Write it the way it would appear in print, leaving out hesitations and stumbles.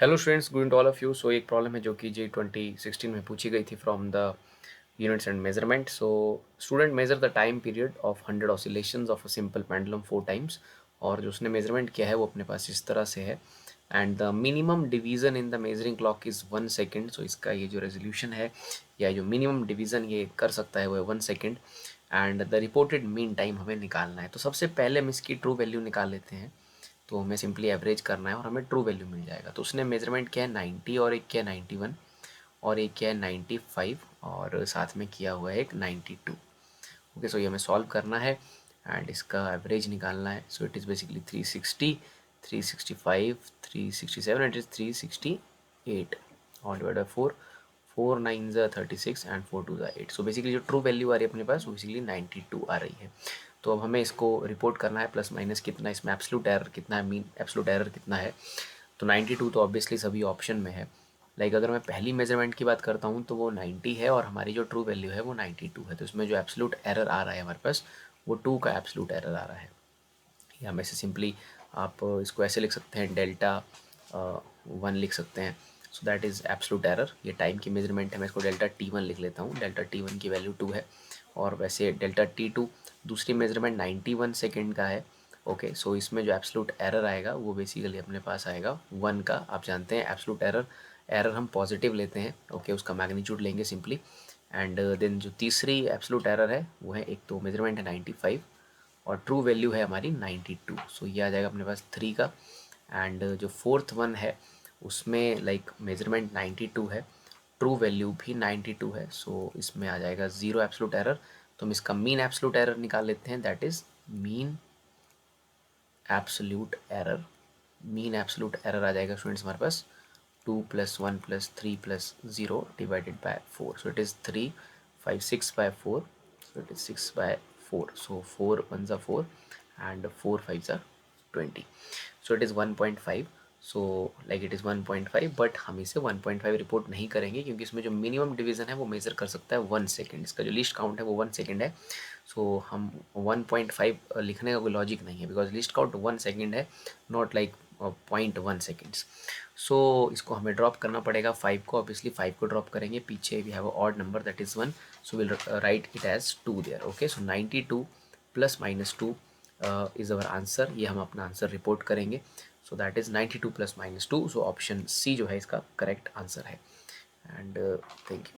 Hello students, good to all of you. So एक problem है जो कि जी 2016 में पूछी गई थी from the units and measurement. So student measure the time period of 100 oscillations of a simple pendulum 4 times. और जो उसने मेजरमेंट किया है वो अपने पास इस तरह से है। And the minimum division in the measuring clock is 1 second. So इसका ये जो रेजोल्यूशन है या जो मिनिमम डिवीज़न ये कर सकता है वो है 1 second. And the reported mean time हमें निकालना है। तो सबसे पहले हम इसकी ट्रू वैल्यू निकाल लेते हैं। तो हमें सिंपली एवरेज करना है और हमें ट्रू वैल्यू मिल जाएगा। तो उसने मेजरमेंट किया है 90 और एक किया है 91 और एक किया है 95 और साथ में किया हुआ है एक 92। ओके, सो ये हमें सॉल्व करना है एंड इसका एवरेज निकालना है। सो it is basically 360, 365, 367, it is 368 और divide by 4, 4 9 36 and 4 2 8। So basically जो ट्रू वैल्यू आ रही है अपने पास वो बेसिकली 92 आ रही है। तो अब हमें इसको रिपोर्ट करना है, प्लस माइनस कितना, इसमें एब्सोल्यूट एरर कितना है, मीन एब्सोल्यूट एरर कितना है। तो 92 तो ऑब्वियसली सभी ऑप्शन में है। लाइक अगर मैं पहली मेजरमेंट की बात करता हूँ तो वो 90 है और हमारी जो ट्रू वैल्यू है वो 92 है। तो इसमें जो एब्सोल्यूट एरर आ रहा है हमारे पास वो 2 का एब्सोल्यूट एरर आ रहा है। या हम ऐसे सिंपली आप इसको ऐसे लिख सकते हैं, डेल्टा 1 लिख सकते हैं। सो दैट इज़ एब्सोल्यूट एरर। ये टाइम की मेजरमेंट है, मैं इसको डेल्टा T1 लिख लेता हूँ। डेल्टा T1 की वैल्यू 2 है। और वैसे डेल्टा T2 दूसरी मेजरमेंट 91 सेकेंड का है। ओके, सो इसमें जो एब्सोल्यूट एरर आएगा वो बेसिकली अपने पास आएगा 1 का। आप जानते हैं एब्सोल्यूट एरर, एरर हम पॉजिटिव लेते हैं। ओके, उसका मैग्नीट्यूड लेंगे सिंपली। एंड देन जो तीसरी एब्सोल्यूट एरर है वो है, एक तो मेजरमेंट है 95 और ट्रू वैल्यू है हमारी 92। सो ये आ जाएगा अपने पास 3 का। एंड जो फोर्थ वन है उसमें लाइक मेजरमेंट 92 है, ट्रू वैल्यू भी 92 है। सो इसमें आ जाएगा 0 एब्सोल्यूट एरर। तो हम इसका मीन एब्सोल्यूट एरर निकाल लेते हैं, that is mean absolute error. Mean absolute error आ जाएगा स्टूडेंट्स हमारे पास 2 + 1 + 3 + 0 divided by 4। So it is 3 5 6 by 4। So it is 6 by 4। So 4 1s are 4 and 4 5s are 20। So it is 1.5। So like it is 1.5, but हम इसे 1.5 report नहीं करेंगे क्योंकि इसमें जो मिनिमम डिवीज़न है वो मेज़र कर सकता है 1 सेकेंड। इसका जो लीस्ट काउंट है वो 1 सेकेंड है। सो हम 1.5 लिखने का कोई लॉजिक नहीं है बिकॉज लीस्ट काउंट 1 सेकेंड है, नॉट लाइक 0.1 सेकेंड्स। सो इसको हमें ड्रॉप करना पड़ेगा 5 को। ऑब्वियसली 5 को ड्रॉप करेंगे, पीछे we have a odd number that is 1। So will write it as 2 there. Okay, so 92 + -2 is our answer. ये हम अपना आंसर रिपोर्ट करेंगे। So that is 92 + -2। So option C जो है इसका करेक्ट आंसर है। And thank you.